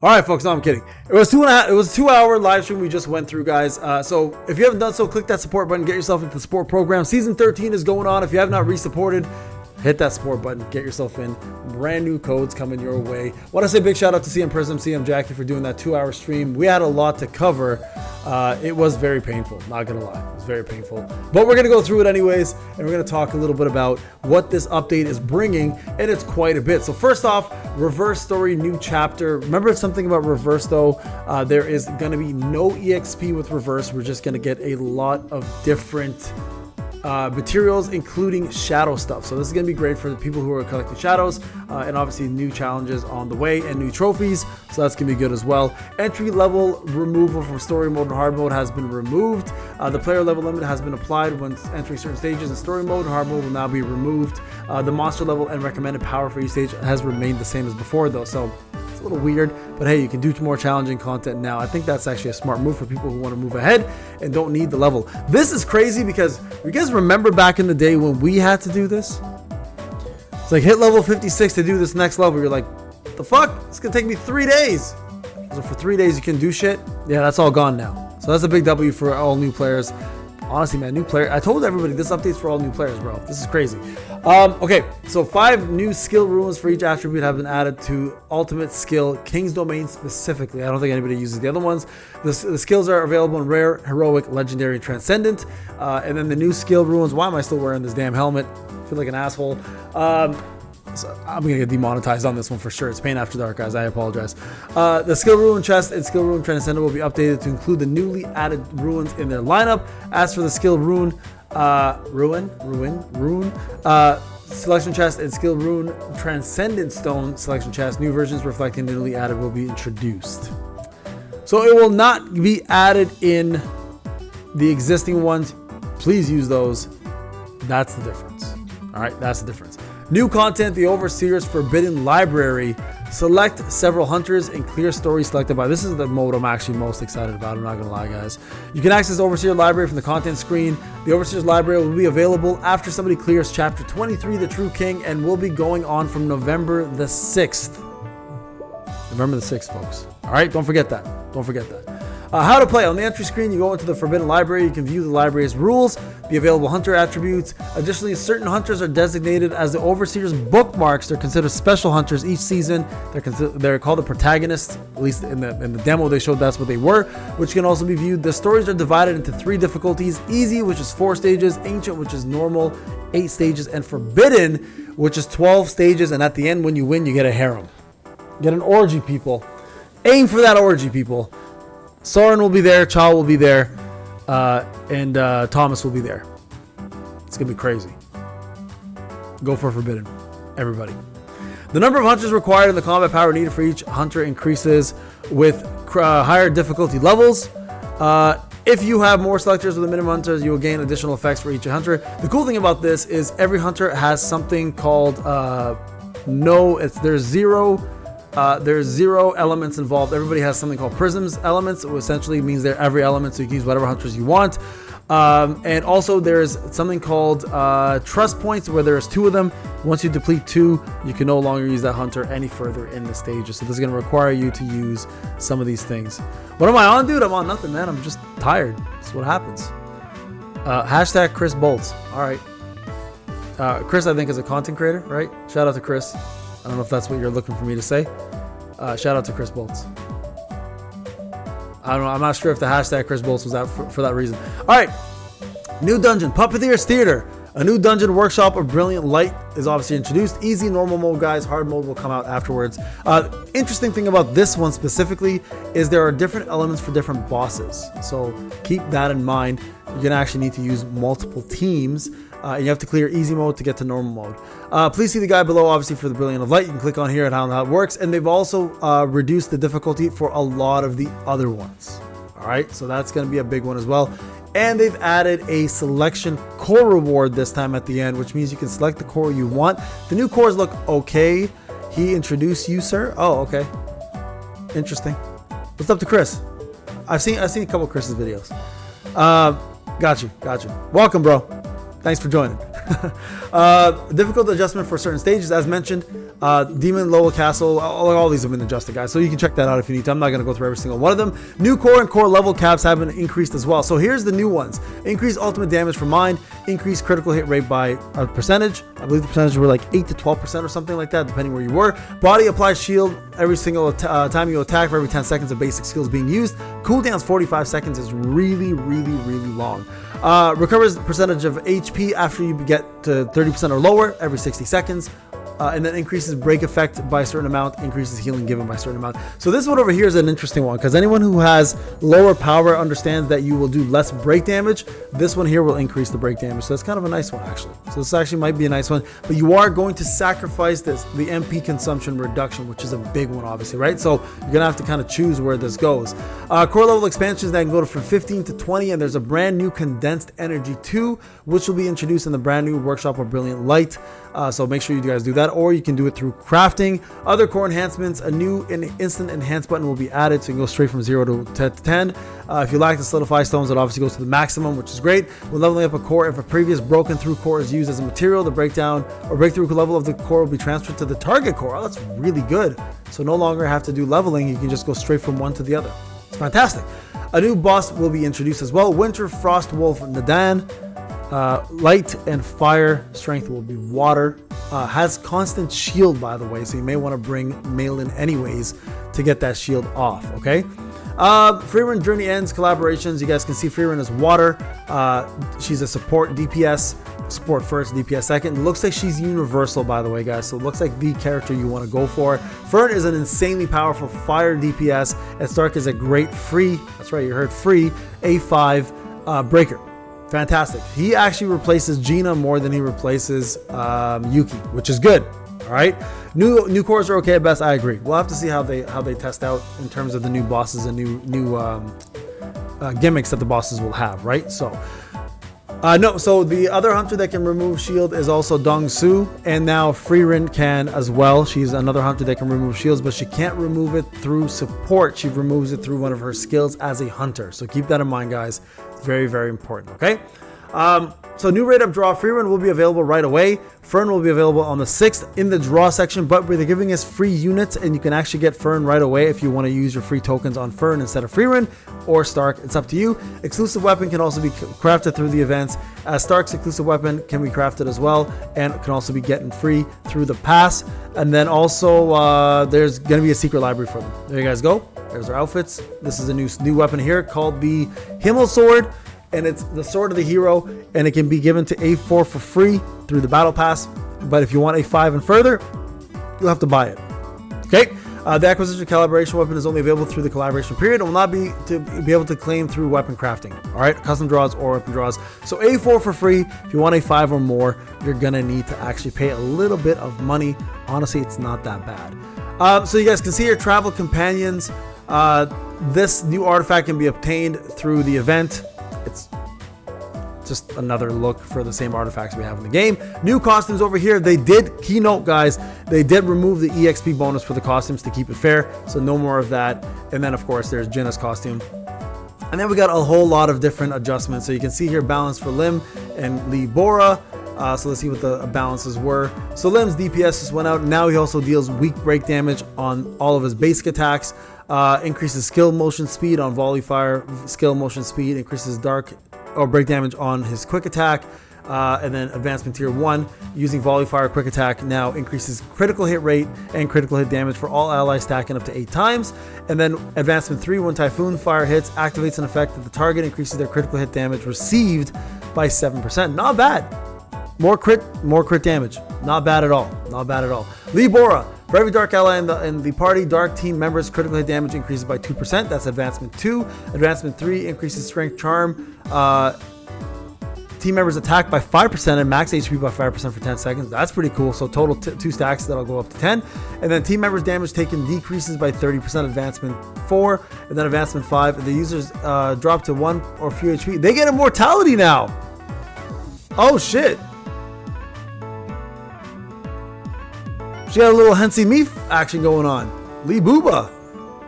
All right, folks. No, I'm kidding. It was 2-hour live stream we just went through, guys. So if you haven't done so, click that support button. Get yourself into the support program. Season 13 is going on. If you have not resupported, hit that support button. Get yourself in. Brand new codes coming your way. Want to say big shout out to CM Prism, CM Jackie for doing that 2-hour stream. We had a lot to cover. It was very painful. Not gonna lie, it was very painful. But we're gonna go through it anyways, and we're gonna talk a little bit about what this update is bringing, and it's quite a bit. So first off, reverse story, new chapter. Remember something about reverse though. There is gonna be no EXP with reverse. We're just gonna get a lot of different materials, including shadow stuff. So this is going to be great for the people who are collecting shadows, and obviously new challenges on the way and new trophies. So that's going to be good as well. Entry level removal from story mode and hard mode has been removed. The player level limit has been applied when entering certain stages in story mode. Hard mode will now be removed. The monster level and recommended power for each stage has remained the same as before though. So it's a little weird, but hey, you can do more challenging content now. I think that's actually a smart move for people who want to move ahead and don't need the level. This is crazy because you guys remember back in the day when we had to do this? It's like hit level 56 to do this next level. You're like, the fuck? It's gonna take me 3 days. So for 3 days you can do shit. Yeah, that's all gone now. So that's a big W for all new players. Honestly, man, new player. I told everybody this update's for all new players, bro. This is crazy. Okay, so 5 new skill runes for each attribute have been added to Ultimate Skill King's Domain specifically. I don't think anybody uses the other ones. The skills are available in Rare, Heroic, Legendary, and Transcendent. And then the new skill runes. Why am I still wearing this damn helmet? I feel like an asshole. So I'm gonna get demonetized on this one for sure. It's Pain After Dark, guys. I apologize. The skill rune chest and skill rune transcendent will be updated to include the newly added runes in their lineup. As for the skill rune, selection chest and skill rune transcendent stone selection chest, new versions reflecting the newly added will be introduced. So it will not be added in the existing ones. Please use those. That's the difference. All right, that's the difference. New content, the Overseer's Forbidden Library. Select several hunters and clear stories selected by. This is the mode I'm actually most excited about. I'm not gonna lie, guys. You can access the Overseer Library from the content screen. The Overseer's Library will be available after somebody clears Chapter 23, The True King, and will be going on from November the 6th. November the 6th, folks. All right, don't forget that. Don't forget that. How to play. On the entry screen, you go into the Forbidden Library. You can view the library's rules, the available hunter attributes. Additionally, certain hunters are designated as the Overseer's bookmarks. They're considered special hunters each season. They're called the protagonists. At least in the demo they showed that's what they were, which can also be viewed. The stories are divided into 3 difficulties: easy, which is 4 stages; ancient, which is normal, 8 stages; and forbidden, which is 12 stages. And at the end, when you win, you get a harem. Get an orgy, people. Aim for that orgy, people. Soren will be there, Chow will be there, and Thomas will be there. It's gonna be crazy. Go for Forbidden, everybody. The number of hunters required and the combat power needed for each hunter increases with higher difficulty levels. If you have more selectors with the minimum hunters, you will gain additional effects for each hunter. The cool thing about this is every hunter has something called there's 0 elements involved. Everybody has something called prisms elements, which essentially means they're every element, so you can use whatever hunters you want. And also there's something called trust points, where there's 2 of them. Once you deplete 2, you can no longer use that hunter any further in the stages. So this is going to require you to use some of these things. What am I on, dude? I'm on nothing, man. I'm just tired. That's what happens. Hashtag Chris Bolts. All right. Chris, I think, is a content creator, right? Shout out to Chris. I don't know if that's what you're looking for me to say. Shout out to Chris Bolts. I don't know. I'm not sure if the hashtag Chris Bolts was out for that reason. All right. New dungeon, Puppeteer's Theater. A new dungeon workshop of Brilliant Light is obviously introduced. Easy, normal mode, guys. Hard mode will come out afterwards. Interesting thing about this one specifically is there are different elements for different bosses. So keep that in mind. You're going to actually need to use multiple teams. You have to clear easy mode to get to normal mode. Please see the guide below, obviously, for the Brilliant of Light. You can click on here and how it works. And they've also reduced the difficulty for a lot of the other ones. All right, so that's going to be a big one as well. And they've added a selection core reward this time at the end, which means you can select the core you want. The new cores look okay. He introduced you, sir. Oh, okay. Interesting. What's up to Chris? I've seen a couple of Chris's videos. Got you. Welcome, bro. Thanks for joining. Difficult adjustment for certain stages. As mentioned, Demon Lower Castle, all these have been adjusted, guys, so you can check that out if you need to. I'm not going to go through every single one of them. New core and core level caps have been increased as well. So here's the new ones. Increased ultimate damage for mind, increased critical hit rate by a percentage. I believe the percentages were like 8 to 12% or something like that, depending where you were. Body applies shield every single time you attack for every 10 seconds of basic skills being used. Cooldown's 45 seconds is really long. Recovers percentage of HP after you get to 30% or lower every 60 seconds. And then increases break effect by a certain amount, increases healing given by a certain amount. So this one over here is an interesting one, because anyone who has lower power understands that you will do less break damage. This one here will increase the break damage. So that's kind of a nice one, actually. So this actually might be a nice one, but you are going to sacrifice the MP consumption reduction, which is a big one, obviously, right? So you're gonna have to kind of choose where this goes. Core level expansions that can go from 15 to 20, and there's a brand new condensed energy 2, which will be introduced in the brand new Workshop of Brilliant Light. So make sure you guys do that, or you can do it through crafting. Other core enhancements, a new instant enhance button will be added, so you can go straight from 0 to 10. If you lack the solidify stones, it obviously goes to the maximum, which is great. When leveling up a core, if a previous broken through core is used as a material, the breakdown or breakthrough level of the core will be transferred to the target core. Oh, that's really good. So no longer have to do leveling, you can just go straight from one to the other. It's fantastic. A new boss will be introduced as well. Winter Frost Wolf Nadan. Light and fire strength will be water. Has constant shield, by the way, so you may want to bring mail in anyways to get that shield off. Okay. Frieren Journey Ends collaborations. You guys can see Frieren is water. She's a support DPS. Support first, DPS second. Looks like she's universal, by the way, guys. So it looks like the character you want to go for. Fern is an insanely powerful fire DPS, and Stark is a great free. That's right, you heard free A5 breaker. Fantastic. He actually replaces Gina more than he replaces Yuki, which is good. All right. New cores are okay at best. I agree. We'll have to see how they test out in terms of the new bosses and new gimmicks that the bosses will have. Right. So. So the other hunter that can remove shield is also Dong Su, and now Frieren can as well. She's another hunter that can remove shields, but she can't remove it through support. She removes it through one of her skills as a hunter. So keep that in mind, guys. It's very, very important. Okay. So new rate up draw, Frieren will be available right away. Fern will be available on the 6th in the draw section, but they're giving us free units, and you can actually get Fern right away if you want to use your free tokens on Fern instead of Frieren or Stark. It's up to you. Exclusive weapon can also be crafted through the events. Stark's exclusive weapon can be crafted as well, and can also be getting free through the pass. And then also there's going to be a secret library for them. There you guys go. There's our outfits. This is a new weapon here called the Himmel Sword. And it's the sword of the hero, and it can be given to A4 for free through the battle pass. But if you want A5 and further, you'll have to buy it. Okay. The acquisition collaboration weapon is only available through the collaboration period and will not be able to claim through weapon crafting. All right, custom draws or weapon draws. So A4 for free. If you want A5 or more, you're gonna need to actually pay a little bit of money. Honestly, it's not that bad. So you guys can see your travel companions. This new artifact can be obtained through the event. It's just another look for the same artifacts we have in the game. New costumes over here. They did, keynote guys, they did remove the EXP bonus for the costumes to keep it fair. So no more of that. And then of course there's Jinna's costume. And then we got a whole lot of different adjustments. So you can see here balance for Lim and Libora. So let's see what the balances were. So Lim's DPS just went out. Now he also deals weak break damage on all of his basic attacks. Increases skill motion speed on volley fire, skill motion speed, increases dark or break damage on his quick attack, and then advancement tier 1 using volley fire quick attack now increases critical hit rate and critical hit damage for all allies stacking up to 8 times. And then advancement 3, when typhoon fire hits, activates an effect that the target increases their critical hit damage received by 7%. Not bad. More crit damage. Not bad at all. Not bad at all. Libora. For every dark ally in the party, dark team members' critical hit damage increases by 2%. That's advancement 2. Advancement 3 increases strength charm. Team members attack by 5% and max HP by 5% for 10 seconds. That's pretty cool. So total 2 stacks, that'll go up to 10. And then team members' damage taken decreases by 30%. Advancement 4. And then advancement 5. The users drop to 1 or few HP. They get immortality now. Oh shit. She got a little Hensi Me action going on. Lee Booba,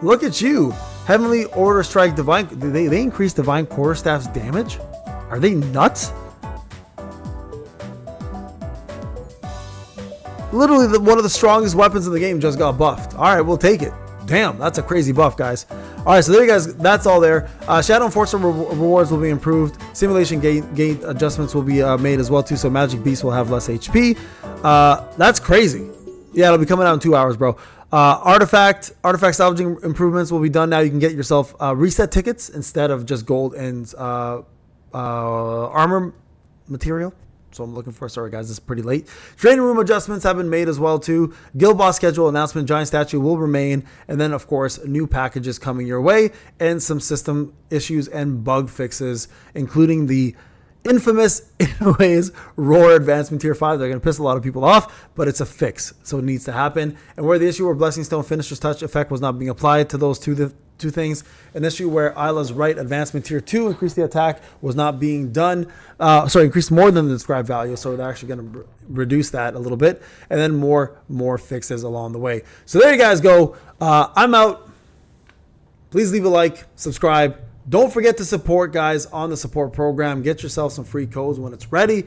look at you. Heavenly Order Strike Divine. They increase Divine Quarterstaff's damage? Are they nuts? literally one of the strongest weapons in the game just got buffed. All right, we'll take it. Damn, that's a crazy buff, guys. All right, so there you guys, that's all there. Shadow Enforcer rewards will be improved. Simulation gate adjustments will be made as well too, so Magic Beast will have less HP. That's crazy. Yeah, it'll be coming out in 2 hours, bro. Artifact salvaging improvements will be done now. You can get yourself reset tickets instead of just gold and armor material. So I'm looking for, sorry guys, this is pretty late. Training room adjustments have been made as well too. Guild boss schedule announcement, giant statue will remain. And then of course, new packages coming your way and some system issues and bug fixes, including the infamous anyways Roar advancement tier 5. They're going to piss a lot of people off, but it's a fix, so it needs to happen. And where the issue where Blessing Stone Finisher's Touch effect was not being applied to those two things, an issue where Isla's Right advancement tier 2 increase the attack was not being done, increased more than the described value, so they're actually going to reduce that a little bit, and then more fixes along the way. So there you guys go. I'm out. Please leave a like, subscribe. Don't forget to support, guys, on the support program. Get yourself some free codes when it's ready.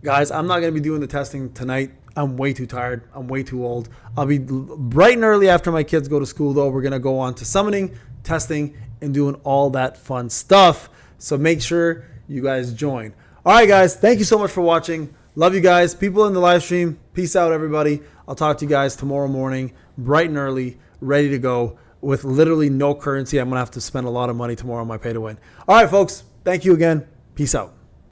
Guys, I'm not going to be doing the testing tonight. I'm way too tired. I'm way too old. I'll be bright and early after my kids go to school, though. We're going to go on to summoning, testing, and doing all that fun stuff. So make sure you guys join. All right, guys. Thank you so much for watching. Love you guys. People in the live stream, peace out, everybody. I'll talk to you guys tomorrow morning, bright and early, ready to go. With literally no currency, I'm going to have to spend a lot of money tomorrow on my pay to win. All right, folks. Thank you again. Peace out.